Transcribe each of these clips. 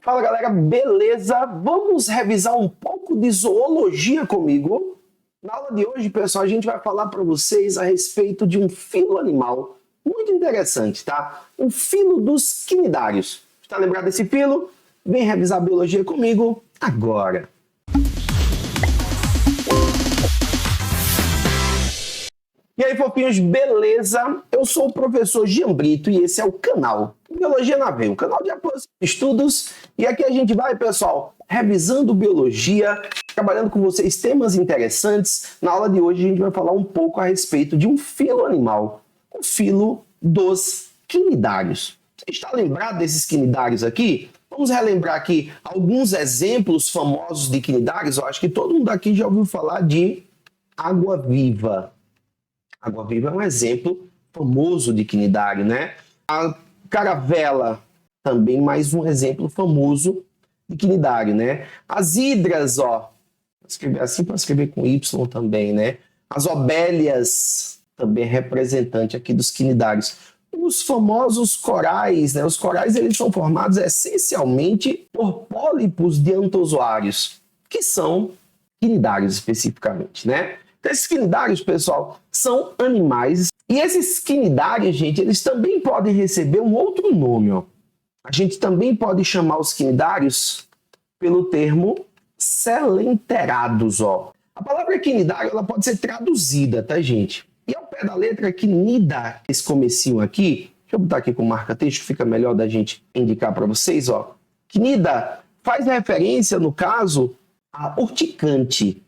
Fala galera, beleza? Vamos revisar um pouco de zoologia comigo? Na aula de hoje, pessoal, a gente vai falar para vocês a respeito de um filo animal muito interessante, tá? O filo dos quinidários. Está lembrado desse filo? Vem revisar a biologia comigo agora! E aí, fofinhos, beleza? Eu sou o professor Jean Brito e esse é o canal Biologia na Veia, um canal de apoio aos estudos. E aqui a gente vai, pessoal, revisando biologia, trabalhando com vocês temas interessantes. Na aula de hoje a gente vai falar um pouco a respeito de um filo animal, o filo dos quinidários. Você está lembrado desses quinidários aqui? Vamos relembrar aqui alguns exemplos famosos de quinidários. Eu acho que todo mundo aqui já ouviu falar de água-viva. Água-viva é um exemplo famoso de quinidário, né? A caravela, também mais um exemplo famoso de quinidário, né? As hidras, ó, escrever assim para escrever com Y também, né? As obélias, também representante aqui dos quinidários. Os famosos corais, né? Os corais, eles são formados essencialmente por pólipos de antozoários, que são quinidários especificamente, né? Então, esses quinidários, pessoal, são animais. E esses quinidários, gente, eles também podem receber um outro nome, ó. A gente também pode chamar os quinidários pelo termo selenterados, ó. A palavra quinidário, ela pode ser traduzida, tá, gente? E ao pé da letra, quinida, esse comecinho aqui, deixa eu botar aqui com marca-texto, fica melhor da gente indicar para vocês, ó. Quinida faz referência, no caso, a urticante.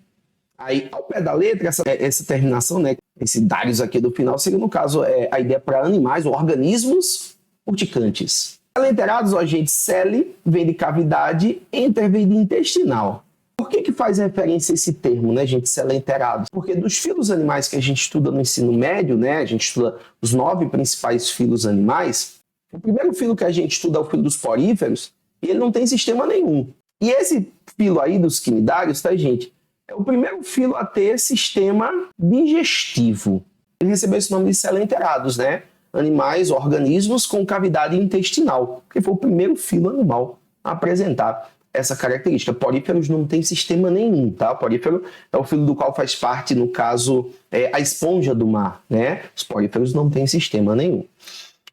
Aí, ao pé da letra, essa terminação, né, esse dários aqui do final, seria, no caso, a ideia para animais ou organismos urticantes. Selenterados, ó, gente, cele vem de cavidade, enter vem de intestinal. Por que faz referência a esse termo, né, gente, selenterados? Porque dos filos animais que a gente estuda no ensino médio, né, a gente estuda os 9 principais filos animais, o primeiro filo que a gente estuda é o filo dos poríferos, e ele não tem sistema nenhum. E esse filo aí dos quinidários, tá, gente? É o primeiro filo a ter sistema digestivo. Ele recebeu esse nome de selenterados, né? Animais, organismos com cavidade intestinal, porque foi o primeiro filo animal a apresentar essa característica. Poríferos não tem sistema nenhum, tá? Porífero é o filo do qual faz parte, no caso, a esponja do mar, né? Os poríferos não têm sistema nenhum.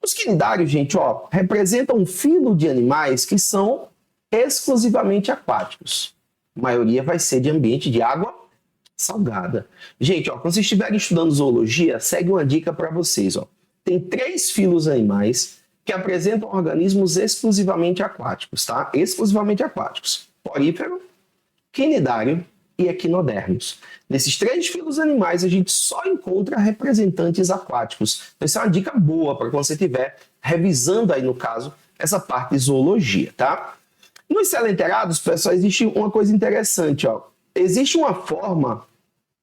Os quinidários, gente, ó, representam um filo de animais que são exclusivamente aquáticos. A maioria vai ser de ambiente de água salgada. Gente, ó, quando vocês estiverem estudando zoologia, segue uma dica para vocês. Ó. Tem 3 filos animais que apresentam organismos exclusivamente aquáticos, tá? Exclusivamente aquáticos. Porífero, quinidário e equinodermos. Nesses 3 filos animais, a gente só encontra representantes aquáticos. Então, essa é uma dica boa para quando você estiver revisando aí, no caso, essa parte de zoologia, tá? Nos selenterados, pessoal, existe uma coisa interessante, ó. Existe uma forma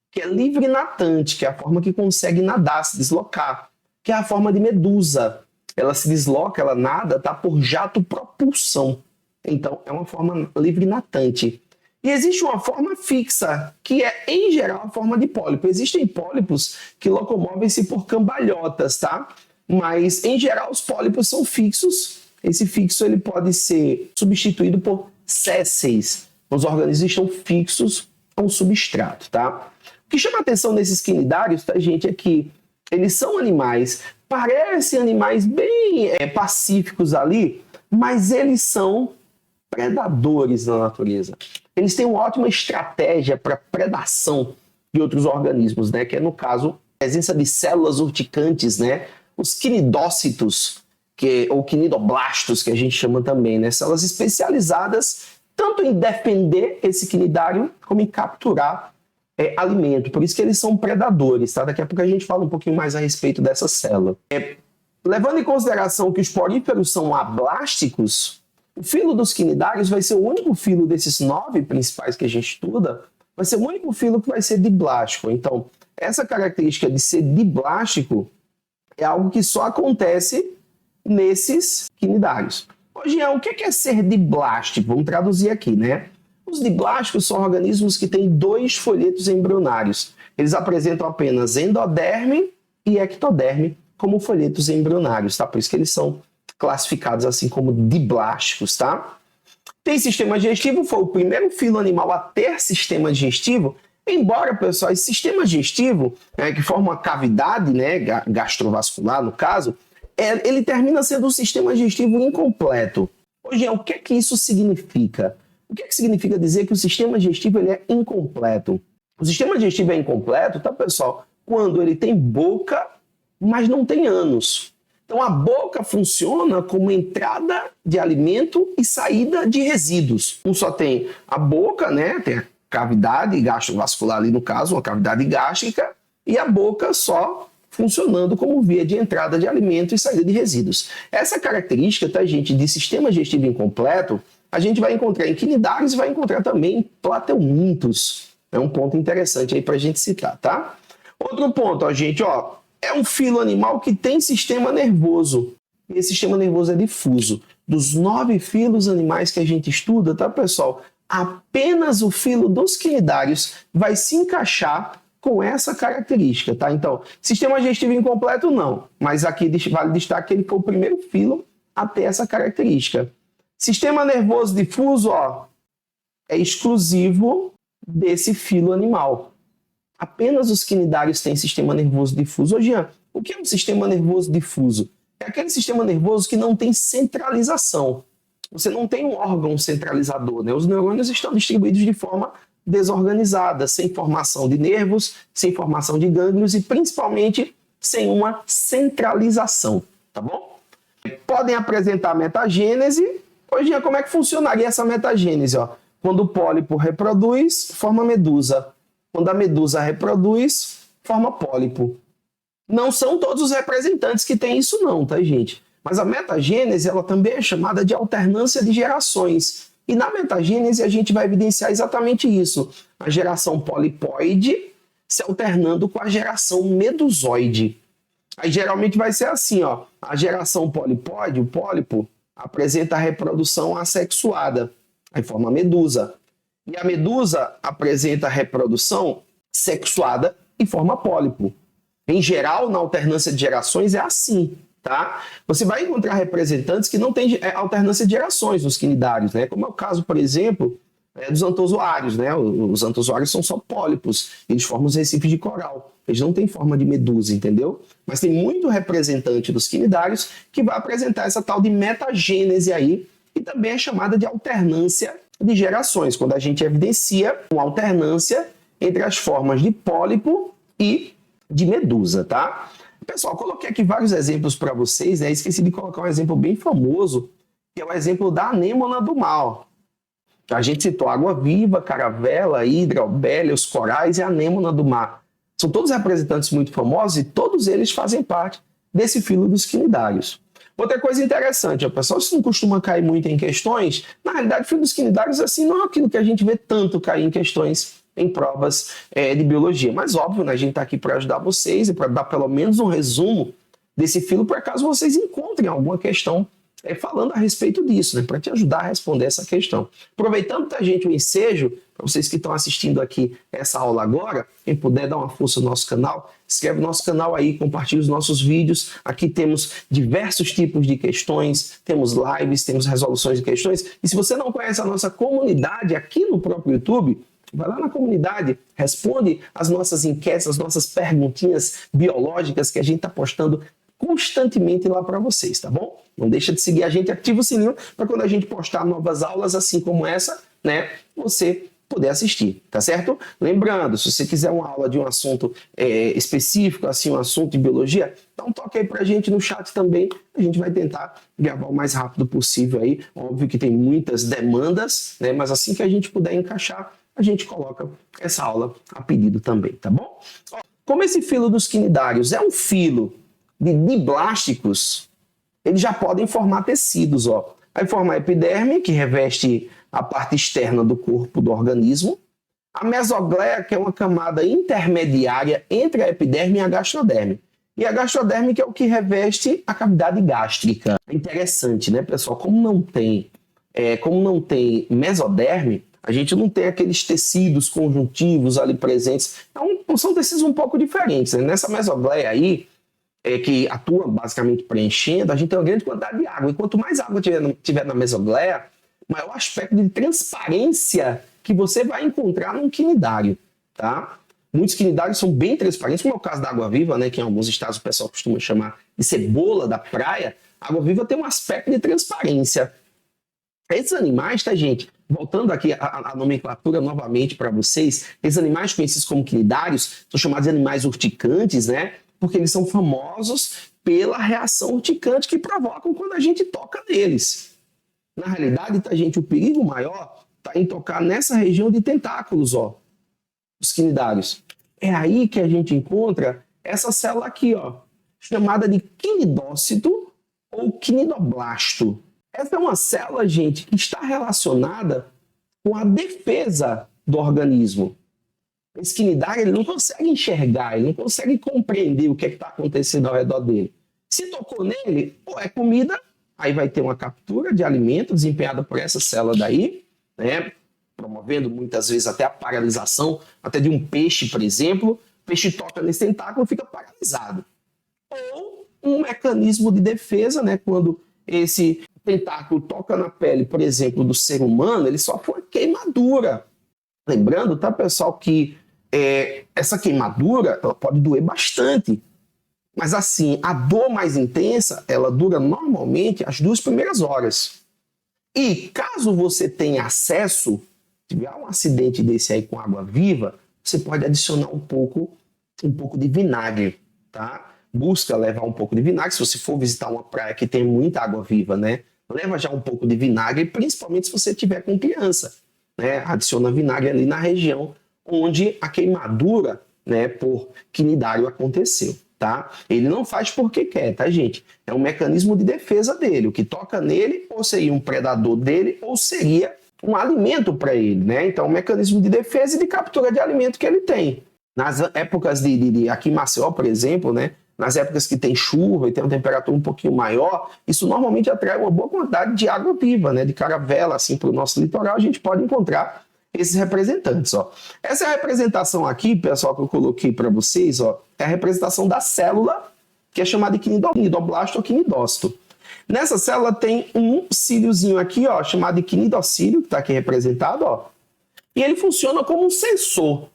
que é livre natante, que é a forma que consegue nadar, se deslocar, que é a forma de medusa. Ela se desloca, ela nada, tá, por jato propulsão. Então, é uma forma livre natante. E existe uma forma fixa, que é, em geral, a forma de pólipo. Existem pólipos que locomovem-se por cambalhotas, tá? Mas, em geral, os pólipos são fixos. Esse fixo ele pode ser substituído por sésseis. Os organismos estão fixos a um substrato, tá? O que chama a atenção nesses quinidários, tá, gente, é que eles são animais, parecem animais bem pacíficos ali, mas eles são predadores na natureza. Eles têm uma ótima estratégia para predação de outros organismos, né? Que é, no caso, a presença de células urticantes, né? Os quinidócitos, ou quinidoblastos, que a gente chama também, né? Células especializadas tanto em defender esse quinidário como em capturar alimento. Por isso que eles são predadores, tá? Daqui a pouco a gente fala um pouquinho mais a respeito dessa célula. Levando em consideração que os poríferos são ablásticos, o filo dos quinidários vai ser o único filo desses 9 principais que a gente estuda, vai ser o único filo que vai ser diblástico. Então, essa característica de ser diblástico é algo que só acontece nesses quinidários. Hoje, o que é ser diblástico? Vamos traduzir aqui, né? Os diblásticos são organismos que têm 2 folhetos embrionários. Eles apresentam apenas endoderme e ectoderme como folhetos embrionários, tá? Por isso que eles são classificados assim como diblásticos, tá? Tem sistema digestivo, foi o primeiro filo animal a ter sistema digestivo, embora, pessoal, esse sistema digestivo, que forma uma cavidade, né, gastrovascular no caso, ele termina sendo um sistema digestivo incompleto. Hoje, o que é que isso significa? O que é que significa dizer que o sistema digestivo ele é incompleto? O sistema digestivo é incompleto, tá, pessoal? Quando ele tem boca, mas não tem ânus. Então, a boca funciona como entrada de alimento e saída de resíduos. Um só tem a boca, né? Tem a cavidade gastrovascular ali no caso, uma cavidade gástrica, e a boca só funcionando como via de entrada de alimento e saída de resíduos. Essa característica, tá, gente, de sistema digestivo incompleto, a gente vai encontrar em quinidários e vai encontrar também em plateumintos. É um ponto interessante aí para a gente citar, tá? Outro ponto, ó, gente, ó, é um filo animal que tem sistema nervoso. E esse sistema nervoso é difuso. Dos 9 filos animais que a gente estuda, tá, pessoal? Apenas o filo dos quinidários vai se encaixar com essa característica, tá? Então, sistema digestivo incompleto não, mas aqui vale destaque que ele foi o primeiro filo a ter essa característica. Sistema nervoso difuso, ó, é exclusivo desse filo animal. Apenas os quinidários têm sistema nervoso difuso. Ô, Jean, o que é um sistema nervoso difuso? É aquele sistema nervoso que não tem centralização. Você não tem um órgão centralizador, né? Os neurônios estão distribuídos de forma desorganizada, sem formação de nervos, sem formação de gânglios e principalmente sem uma centralização, tá bom? Podem apresentar metagênese. Hoje, como é que funcionaria essa metagênese? Ó? Quando o pólipo reproduz, forma medusa. Quando a medusa reproduz, forma pólipo. Não são todos os representantes que têm isso não, tá, gente? Mas a metagênese, ela também é chamada de alternância de gerações. E na metagênese a gente vai evidenciar exatamente isso. A geração polipoide se alternando com a geração medusoide. Aí geralmente vai ser assim, ó. A geração polipoide, o pólipo, apresenta a reprodução assexuada. Aí forma medusa. E a medusa apresenta a reprodução sexuada e forma pólipo. Em geral, na alternância de gerações é assim, tá? Você vai encontrar representantes que não têm alternância de gerações nos quinidários, né? Como é o caso, por exemplo, dos antozoários, né? Os antozoários são só pólipos, eles formam os recifes de coral. Eles não têm forma de medusa, entendeu? Mas tem muito representante dos quinidários que vai apresentar essa tal de metagênese aí, e também é chamada de alternância de gerações, quando a gente evidencia uma alternância entre as formas de pólipo e de medusa, tá? Pessoal, coloquei aqui vários exemplos para vocês, né? Esqueci de colocar um exemplo bem famoso, que é o exemplo da anêmona do mar. A gente citou água-viva, caravela, hidra, albélia, os corais e a anêmona do mar. São todos representantes muito famosos e todos eles fazem parte desse filo dos quinidários. Outra coisa interessante, ó, pessoal, isso não costuma cair muito em questões. Na realidade, o filo dos quinidários assim, não é aquilo que a gente vê tanto cair em questões em provas de biologia. Mas óbvio, né, a gente está aqui para ajudar vocês e para dar pelo menos um resumo desse filo, para caso vocês encontrem alguma questão falando a respeito disso, né, para te ajudar a responder essa questão. Aproveitando, tá, gente, o ensejo, para vocês que estão assistindo aqui essa aula agora, quem puder dar uma força no nosso canal, inscreve no nosso canal aí, compartilha os nossos vídeos. Aqui temos diversos tipos de questões, temos lives, temos resoluções de questões. E se você não conhece a nossa comunidade aqui no próprio YouTube, vai lá na comunidade, responde as nossas enquetes, as nossas perguntinhas biológicas que a gente está postando constantemente lá para vocês, tá bom? Não deixa de seguir a gente, ativa o sininho para quando a gente postar novas aulas assim como essa, né, você poder assistir, tá certo? Lembrando, se você quiser uma aula de um assunto específico, assim, um assunto de biologia, dá um toque aí pra gente no chat também, a gente vai tentar gravar o mais rápido possível aí. Óbvio que tem muitas demandas, né, mas assim que a gente puder encaixar, a gente coloca essa aula a pedido também, tá bom? Como esse filo dos quinidários é um filo de diblásticos, eles já podem formar tecidos, ó. Vai formar epiderme, que reveste a parte externa do corpo do organismo. A mesogleia, que é uma camada intermediária entre a epiderme e a gastroderme. E a gastroderme, que é o que reveste a cavidade gástrica. É interessante, né, pessoal? Como não tem mesoderme, a gente não tem aqueles tecidos conjuntivos ali presentes. Então, são tecidos um pouco diferentes, né? Nessa mesogleia aí, que atua basicamente preenchendo, a gente tem uma grande quantidade de água. E quanto mais água tiver na mesogleia, maior aspecto de transparência que você vai encontrar num quinidário, tá? Muitos quinidários são bem transparentes, como é o caso da água-viva, né, que em alguns estados o pessoal costuma chamar de cebola da praia. A água-viva tem um aspecto de transparência. Esses animais, tá, gente? Voltando aqui a nomenclatura novamente para vocês, esses animais conhecidos como quinidários são chamados de animais urticantes, né? Porque eles são famosos pela reação urticante que provocam quando a gente toca neles. Na realidade, tá, gente, o perigo maior está em tocar nessa região de tentáculos, ó, os quinidários. É aí que a gente encontra essa célula aqui, ó, chamada de quinidócito ou quinidoblasto. Essa é uma célula, gente, que está relacionada com a defesa do organismo. Esse quinidário, ele não consegue enxergar, ele não consegue compreender o que está acontecendo ao redor dele. Se tocou nele, ou é comida, aí vai ter uma captura de alimento desempenhada por essa célula daí, né? Promovendo muitas vezes até a paralisação, até de um peixe, por exemplo. O peixe toca nesse tentáculo e fica paralisado. Ou um mecanismo de defesa, né? Quando esse tentáculo toca na pele, por exemplo, do ser humano, ele sofre uma queimadura. Lembrando, tá, pessoal, que essa queimadura ela pode doer bastante. Mas assim, a dor mais intensa, ela dura normalmente as 2 primeiras horas. E caso você tenha acesso, tiver um acidente desse aí com água viva, você pode adicionar um pouco de vinagre, tá? Busca levar um pouco de vinagre, se você for visitar uma praia que tem muita água viva, né? Leva já um pouco de vinagre, principalmente se você tiver com criança, né? Adiciona vinagre ali na região onde a queimadura, né, por quinidário aconteceu, tá? Ele não faz porque quer, tá, gente? É um mecanismo de defesa dele. O que toca nele ou seria um predador dele ou seria um alimento para ele, né? Então, é um mecanismo de defesa e de captura de alimento que ele tem. Nas épocas aqui em Maceió, por exemplo, né? Nas épocas que tem chuva e tem uma temperatura um pouquinho maior, isso normalmente atrai uma boa quantidade de água viva, né? De caravela, assim, para o nosso litoral, a gente pode encontrar esses representantes, ó. Essa é a representação aqui, pessoal, que eu coloquei para vocês, ó, é a representação da célula, que é chamada de quinidoblasto ou quinidócito. Nessa célula tem um cíliozinho aqui, ó, chamado de quinidocílio, que está aqui representado, ó, e ele funciona como um sensor.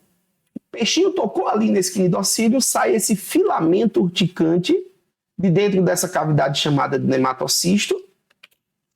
O peixinho tocou ali nesse quinidocílio, sai esse filamento urticante de dentro dessa cavidade chamada de nematocisto,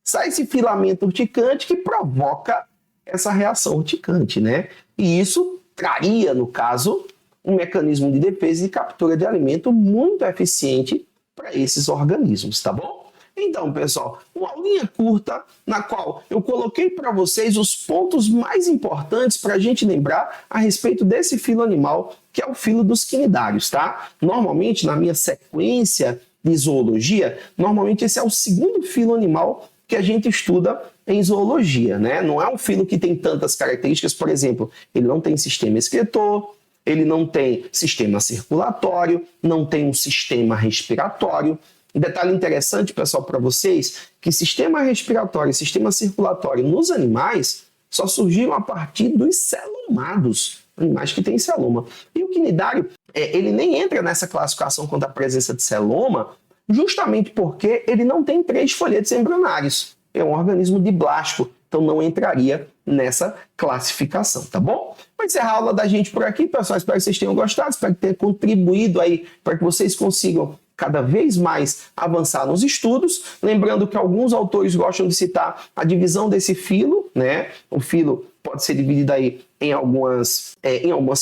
sai esse filamento urticante que provoca essa reação urticante, né? E isso traria, no caso, um mecanismo de defesa e captura de alimento muito eficiente para esses organismos, tá bom? Então, pessoal, uma aulinha curta na qual eu coloquei para vocês os pontos mais importantes para a gente lembrar a respeito desse filo animal, que é o filo dos quinidários, tá? Normalmente, na minha sequência de zoologia, normalmente esse é o segundo filo animal que a gente estuda em zoologia, né? Não é um filo que tem tantas características, por exemplo, ele não tem sistema excretor, ele não tem sistema circulatório, não tem um sistema respiratório. Um detalhe interessante, pessoal, para vocês, que sistema respiratório e sistema circulatório nos animais só surgiram a partir dos celomados, animais que têm celoma. E o quinidário, ele nem entra nessa classificação quanto à presença de celoma, justamente porque ele não tem 3 folhetos embrionários. É um organismo diblástico, então não entraria nessa classificação, tá bom? Vou encerrar a aula da gente por aqui, pessoal. Espero que vocês tenham gostado, espero que tenha contribuído aí para que vocês consigam cada vez mais avançar nos estudos. Lembrando que alguns autores gostam de citar a divisão desse filo, né? O filo pode ser dividido aí em algumas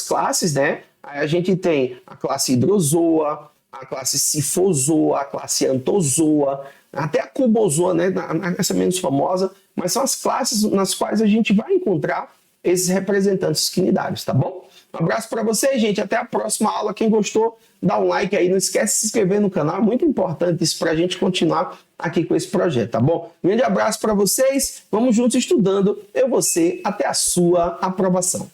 classes, né? Aí a gente tem a classe hidrozoa, a classe cifozoa, a classe antozoa, até a cubozoa, né? Essa é menos famosa, mas são as classes nas quais a gente vai encontrar esses representantes quinidários, tá bom? Um abraço para vocês, gente. Até a próxima aula. Quem gostou, dá um like aí. Não esquece de se inscrever no canal. É muito importante isso para a gente continuar aqui com esse projeto, tá bom? Um grande abraço para vocês. Vamos juntos estudando. Eu, você, até a sua aprovação.